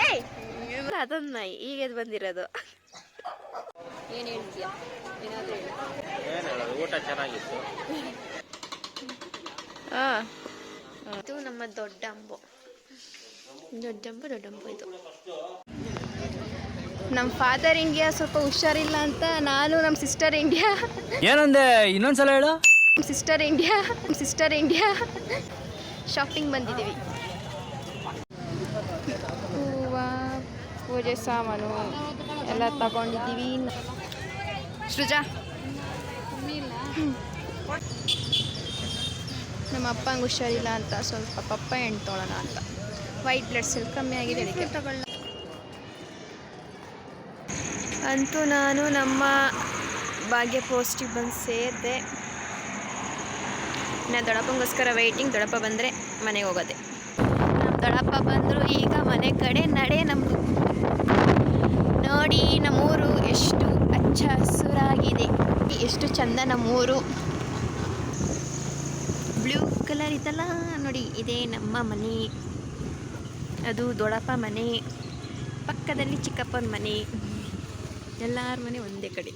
ಏಯ್ ಅದೊಂದು ನಾಯಿ ಈಗ ಬಂದಿರೋದು. ಏನು ಹೇಳ್ತೀಯ? ಏನಾದರೂ ಹೇಳೋದು, ಊಟ ಚೆನ್ನಾಗಿತ್ತು. ಇದು ನಮ್ಮ ದೊಡ್ಡಂಬು ಇದು. ನಮ್ಮ ಫಾದರ್ ಇಂಡಿಯಾ ಸ್ವಲ್ಪ ಹುಷಾರಿಲ್ಲ ಅಂತ ನಾನು ನಮ್ಮ ಸಿಸ್ಟರ್ ಇಂಡಿಯಾ. ಏನಂದೆ? ಇನ್ನೊಂದ್ಸಲ ಹೇಳು. ಸಿಸ್ಟರ್ ಇಂಡಿಯಾ ಶಾಪಿಂಗ್ ಬಂದಿದ್ದೀವಿ. ಹೂವು, ಪೂಜೆ ಸಾಮಾನು ಎಲ್ಲ ತಗೊಂಡಿದ್ದೀವಿ. ಸೃಜಾ, ನಮ್ಮ ಅಪ್ಪಂಗೆ ಹುಷಾರಿಲ್ಲ ಅಂತ ಸ್ವಲ್ಪ ಪಪ್ಪ ಎಣ್ಣೆ ತೊಗೊಳ್ಳೋಣ ಅಂತ. ವೈಟ್ ಬ್ಲಡ್ ಸೆಲ್ ಕಮ್ಮಿ ಆಗಿದೆ, ಅದಕ್ಕೆ ತಗೊಳ್ಳ. ಅಂತೂ ನಾನು ನಮ್ಮ ಭಾಗ್ಯ ಪೋಸ್ಟಿಗೆ ಬಂದು ಸೇರಿದೆ. ನಾನು ದೊಡ್ಡಪ್ಪಂಗೋಸ್ಕರ ವೆಯ್ಟಿಂಗ್. ದೊಡ್ಡಪ್ಪ ಬಂದರೆ ಮನೆಗೆ ಹೋಗೋದೆ. ನಮ್ಮ ದೊಡ್ಡಪ್ಪ ಬಂದರು, ಈಗ ಮನೆ ಕಡೆ ನಡೆ ನಮ್ಮದು. ನೋಡಿ ನಮ್ಮೂರು ಎಷ್ಟು ಹಚ್ಚ ಹಸುರಾಗಿದೆ, ಎಷ್ಟು ಚಂದ ನಮ್ಮೂರು. ಬ್ಲೂ ಕಲರ್ ಇದಲ್ಲ ನೋಡಿ, ಇದೇ ನಮ್ಮ ಮನೆ. ಅದು ದೊಡ್ಡಪ್ಪ ಮನೆ, ಪಕ್ಕದಲ್ಲಿ ಚಿಕ್ಕಪ್ಪನ ಮನೆ, ಎಲ್ಲರ ಮನೆ ಒಂದೇ ಕಡೆ.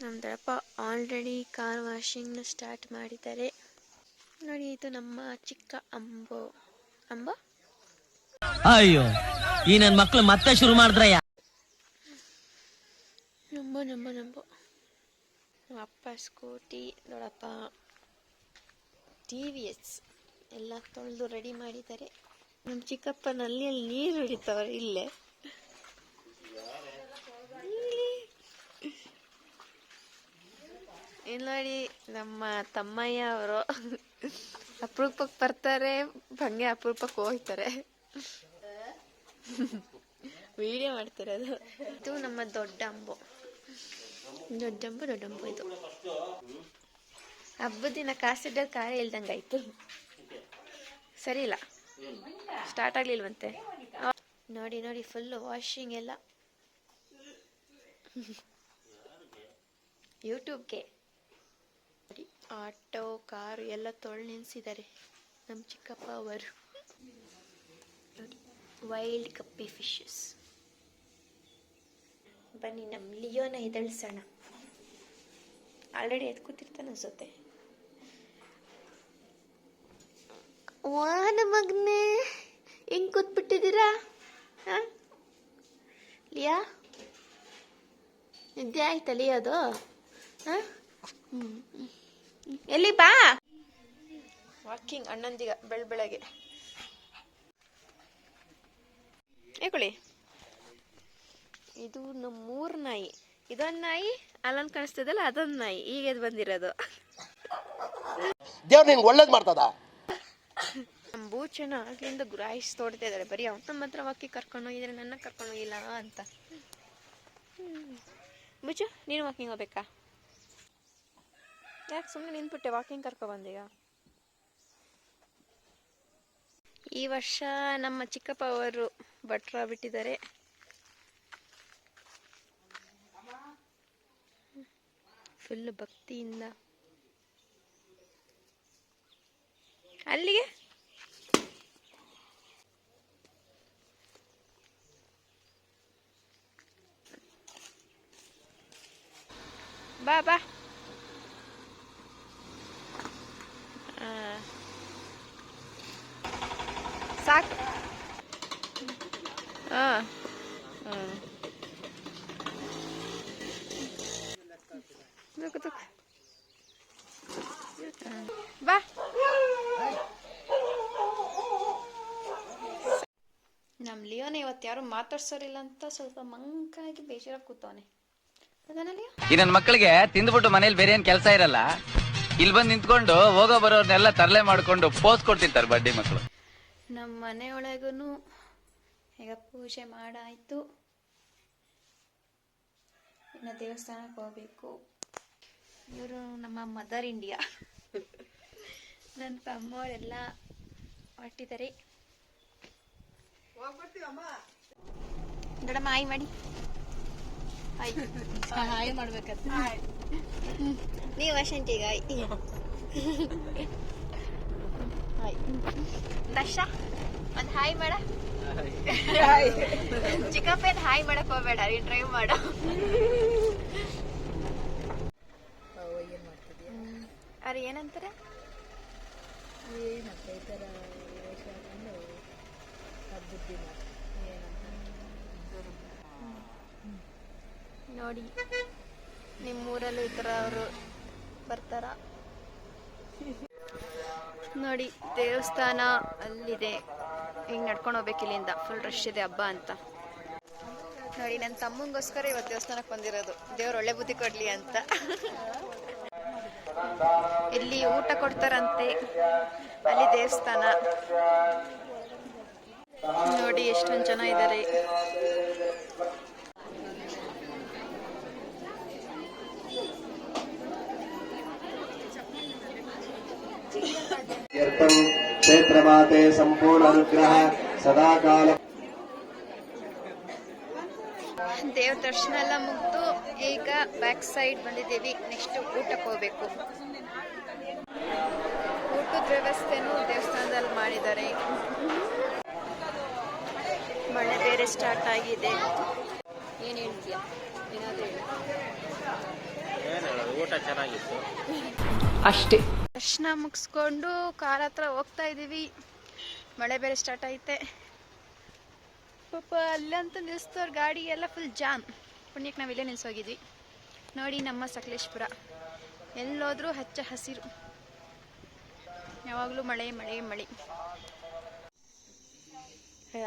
ನಮ್ಮ ದೊಡ್ಡಪ್ಪ ಆಲ್ರೆಡಿ ಕಾರ್ ವಾಷಿಂಗ್ನ ಸ್ಟಾರ್ಟ್ ಮಾಡಿದ್ದಾರೆ ನೋಡಿ. ಇದು ನಮ್ಮ ಚಿಕ್ಕ ಅಂಬು. ಅಯ್ಯೋ, ಈ ನನ್ನ ಮಕ್ಕಳು ಮತ್ತೆ ಶುರು ಮಾಡಿದ್ರಯ್ಯ. ನಮ್ಮ ಅಪ್ಪ ಸ್ಕೂಟಿ, ದೊಡ್ಡಪ್ಪ TVS ಎಲ್ಲ ತೊಳೆದು ರೆಡಿ ಮಾಡಿದ್ದಾರೆ. ನಮ್ಮ ಚಿಕ್ಕಪ್ಪ ನಲ್ಲಿಯಲ್ಲಿ ನೀರು ಹಿಡಿತವ್ರೆ ಇಲ್ಲೇ. ಇಲ್ಲಿ ನೋಡಿ ನಮ್ಮ ತಮ್ಮಯ್ಯ ಅವರು ಅಪರೂಪಕ್ಕೆ ಬರ್ತಾರೆ, ಹಂಗೆ ಅಪರೂಪಕ್ಕೆ ಹೋಗ್ತಾರೆ, ವಿಡಿಯೋ ಮಾಡ್ತಾರೆ. ಇದು ನಮ್ಮ ದೊಡ್ಡಂಬು ಇದು. ಹಬ್ಬದ ದಿನ ಕಾಸಿದ್ದ ಕಾರ್ಯ ಇಲ್ದಂಗೆ ಆಯ್ತು. ಸರಿ ಇಲ್ಲ, ಸ್ಟಾರ್ಟ್ ಆಗ್ಲಿಲ್ವಂತೆ. ನೋಡಿ ಫುಲ್ಲು ವಾಷಿಂಗ್ ಎಲ್ಲ ಯೂಟ್ಯೂಬ್ಗೆ. ಆಟೋ ಕಾರು ಎಲ್ಲ ತೊಳೆದು ನಿಲ್ಲಿಸಿದ್ದಾರೆ ನಮ್ಮ ಚಿಕ್ಕಪ್ಪ ಅವರು. Wild guppy fishes. ಬನ್ನಿ ನಮ್ಮ ಲಿಯೋನ ಎದಳಿಸೋಣ. ಆಲ್ರೆಡಿ ಎದ್ದು ಕೂತಿರ್ತಾನೆ ಅನ್ಸುತ್ತೆ. ವಾನ ಮಗನೇ, ಹೆಂಗ್ ಕೂತ್ಬಿಟ್ಟಿದ್ದೀರಾ? ಲಿಯಾ, ನಿದ್ದೆ ಆಯ್ತಾ ಲಿಯೋದು? ಎಲ್ಲಿ ಬಾ ವಾಕಿಂಗ್ ಅಣ್ಣಂದಿಗ ಬೆಳಗ್ಗೆ. ಏಕೊಳ್ಳಿ, ಇದು ನಮ್ಮೂರ್ ನಾಯಿ. ಇದೊಂದು ನಾಯಿ, ಅಲ್ಲೊಂದು ಕಾಣಿಸ್ತದಲ್ಲ ಅದೊಂದು ನಾಯಿ ಈಗ ಬಂದಿರೋದು. ದೇವ್ರು ನಿನ್ಗೆ ಒಳ್ಳೇದು ಮಾಡ್ತದ. ನಮ್ಮ ಬೂಚನ ಆಗ್ಲಿಂದ ಗುರಾಯಿಸ್ ತೋಡ್ತಾ ಇದ್ದಾರೆ. ಬರೀ ಅವ್ನ ಮಾತ್ರ ವಾಕಿ ಕರ್ಕೊಂಡು ಹೋಗಿದ್ರೆ ನನ್ನ ಕರ್ಕೊಂಡು ಹೋಗಿಲ್ಲ ಅಂತ. ಬೂಚು, ನೀನು ವಾಕಿಂಗ್ ಹೋಗ್ಬೇಕಾ? ಯಾಕೆ ಸುಮ್ಮನೆ ನಿಂತ್ಬಿಟ್ಟೆ? ವಾಕಿಂಗ್ ಕರ್ಕೊಬಂದೀಗ. ಈ ವರ್ಷ ನಮ್ಮ ಚಿಕ್ಕಪ್ಪ ಅವರು ಭಟ್ರ ಬಿಟ್ಟಿದ್ದಾರೆ. ಫುಲ್ ಭಕ್ತಿಯಿಂದ. ಅಲ್ಲಿಗೆ ಬಾ ಬಾ. ಸಾಕು. ಬಾ. ನಮ್ಮ ಲಿಯೋನ ಇವತ್ತು ಯಾರು ಮಾತಾಡ್ಸೋರಿಲ್ಲ ಅಂತ ಸ್ವಲ್ಪ ಮಂಕಾಗಿ ಬೇಜಾರಾಗಿ ಕೂತವನೆ. ಈ ನನ್ನ ಮಕ್ಕಳಿಗೆ ತಿಂದ್ಬಿಟ್ಟು ಮನೇಲಿ ಬೇರೆ ಏನ್ ಕೆಲಸ ಇರಲ್ಲ, ಇಲ್ಲಿ ಬಂದು ನಿಂತ್ಕೊಂಡು ಹೋಗೋ ಬರೋರ್ನೆಲ್ಲ ತರಲೆ ಮಾಡ್ಕೊಂಡು ಪೋಸ್ ಕೊಡ್ತಿರ್ತಾರೆ ಬಡ್ಡಿ ಮಕ್ಕಳು. ನಮ್ಮ ಮನೆಯೊಳಗೂ ಈಗ ಪೂಜೆ ಮಾಡಾಯ್ತು. ಇನ್ನು ದೇವಸ್ಥಾನಕ್ಕೆ ಹೋಗ್ಬೇಕು. ಇವರು ನಮ್ಮ ಮದರ್ ಇಂಡಿಯಾ. ನನ್ನ ತಮ್ಮವರೆಲ್ಲ ಹೊರಟಿದ್ದಾರೆ. ದೊಡ್ಡಮ್ಮ ಹಾಯ್ ಮಾಡಿ. ಹಾಯ್ ಮಾಡ್ಬೇಕಂತ ನೀವು ವಸಂತಿಗ ಹಾಯ್ ದಶ ಒಂದು ಹಾಯ್ ಮಾಡ. ಚಿಕ್ಕಪ್ಪನ ಹಾಯ್ ಮಾಡಕ್ ಹೋಗ್ಬೇಡ, ನೀನ್ ಟ್ರೈ ಮಾಡ. ಅವ್ರು ಏನಂತಾರೆ? ನೋಡಿ ನಿಮ್ಮೂರಲ್ಲೂ ಈ ಥರ ಅವರು ಬರ್ತಾರ? ನೋಡಿ ದೇವಸ್ಥಾನ ಅಲ್ಲಿದೆ, ಹಿಂಗೆ ನಡ್ಕೊಂಡು ಹೋಗ್ಬೇಕು ಇಲ್ಲಿಂದ. ಫುಲ್ ರಶ್ ಇದೆ ಹಬ್ಬ ಅಂತ. ನೋಡಿ ನನ್ನ ತಮ್ಮಂಗೋಸ್ಕರ ಇವತ್ತು ದೇವಸ್ಥಾನಕ್ಕೆ ಬಂದಿರೋದು, ದೇವ್ರು ಒಳ್ಳೆ ಬುದ್ಧಿ ಕೊಡ್ಲಿ ಅಂತ. ಇಲ್ಲಿ ಊಟ ಕೊಡ್ತಾರಂತೆ, ಅಲ್ಲಿ ದೇವಸ್ಥಾನ. ನೋಡಿ ಎಷ್ಟೊಂದು ಜನ ಇದ್ದಾರೆ. ಕ್ಷೇತ್ರ ಮಾತೆ ಸಂಪೂರ್ಣ ಅನುಗ್ರಹ ಸದಾಕಾಲ. ದೇವ್ರ ದರ್ಶನ ಎಲ್ಲ ಮುಗಿದು ಈಗ ಬ್ಯಾಕ್ ಸೈಡ್ ಬಂದಿದ್ದೀವಿ. ನೆಕ್ಸ್ಟ್ ಊಟಕ್ಕೆ ಹೋಗ್ಬೇಕು. ಊಟದ ವ್ಯವಸ್ಥೆನೂ ದೇವಸ್ಥಾನದಲ್ಲಿ ಮಾಡಿದ್ದಾರೆ. ಮಳೆ ಬೇರೆ ಸ್ಟಾರ್ಟ್ ಆಗಿದೆ. ಏನು ಹೇಳ್ತೀಯ? ಏನಾದರೂ ಊಟ ಚೆನ್ನಾಗಿತ್ತು ಅಷ್ಟೇ. ದರ್ಶನ ಮುಗಿಸ್ಕೊಂಡು ಕಾರ್ ಹತ್ರ ಹೋಗ್ತಾ ಇದ್ದೀವಿ. ಮಳೆ ಬೇರೆ ಸ್ಟಾರ್ಟ್ ಐತೆ. ಪಾಪ ಅಲ್ಲಂತೂ ನಿಲ್ಲಿಸ್ತವ್ರ ಗಾಡಿ ಎಲ್ಲ ಫುಲ್ ಜಾಮ್. ಪುಣ್ಯಕ್ಕೆ ನಾವು ಇಲ್ಲೇ ನಿಲ್ಸೋಗಿದ್ವಿ. ನೋಡಿ ನಮ್ಮ ಸಕಲೇಶ್ಪುರ, ಎಲ್ಲೋದ್ರೂ ಹಚ್ಚ ಹಸಿರು, ಯಾವಾಗಲೂ ಮಳೆ ಮಳೆ ಮಳೆ.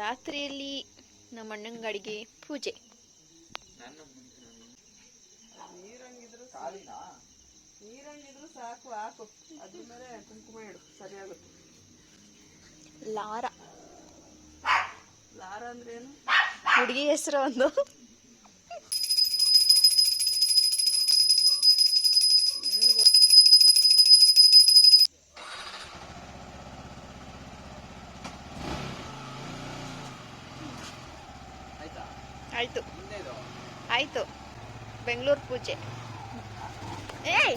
ರಾತ್ರಿಯಲ್ಲಿ ನಮ್ಮ ಅಣ್ಣನ ಗಾಡಿಗೆ ಪೂಜೆ. ಸಾಕು, ಹಾಕು. ಅದ್ರ ಮೇಲೆ ಕುಂಕುಮ ಇಡು, ಸರಿಯಾಗುತ್ತೆ. ಲಾರ. ಲಾರ ಅಂದ್ರೆ ಏನು? ಹುಡುಗಿ ಹೆಸರು ಒಂದು. ಆಯ್ತು ಆಯ್ತು. ಬೆಂಗಳೂರು ಪೂಜೆ. ಏಯ್